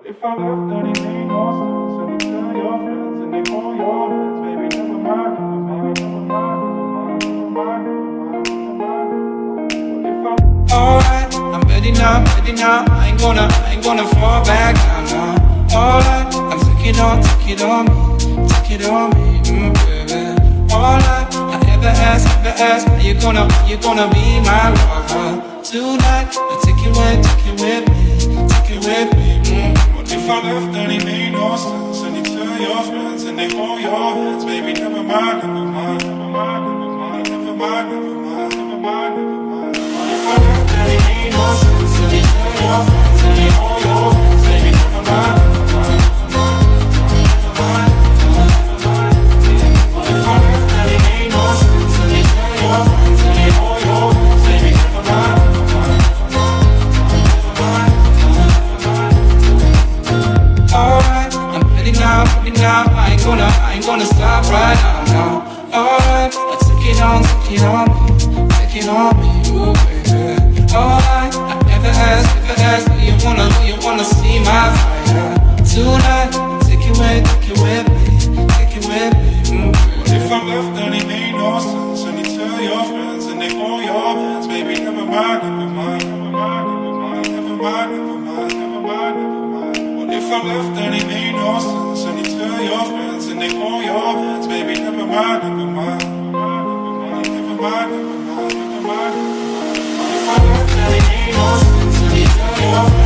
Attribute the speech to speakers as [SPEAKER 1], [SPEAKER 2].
[SPEAKER 1] If I left, then it made no sense. And you tell your friends and they call your hands. Baby, never mind, never mind, never mind, never mind, never mind, never mind. Alright, I'm ready now, ready now. I ain't gonna fall back down now. Alright, I'm take it on me, baby. Alright, I ever ask, are you gonna be my lover tonight? I'll take it with me. What if I left, then it made no sense? And you tell your friends and they hold your hands. Baby, never mind, never mind, never mind, never mind, never mind, never mind, never mind, never mind. What if I left, then it made no sense? And you tell your friends and they hold your hands. Baby, never mind, never mind, never mind, never mind, never mind. What if I left, then it made no sense? And you tell your friends and they hold your hands. Baby, never mind, never mind, never mind, never mind. Alright, I'm ready now. I ain't gonna stop right now. Alright, take it on me, ooh baby. Alright, I never ask, do you wanna see my fire tonight? Take it with me, What if I left, then it made no sense? And you tell your friends and they hold your hands. Baby, never mind, never mind, never mind, never mind, never mind, never mind, never mind, never mind. What if I left, then it made no sense? And you tell your friends and they hold your hands. Baby, never mind, never mind, never mind, never mind, never mind, never mind. What if I left, then it made no sense? And you tell your friends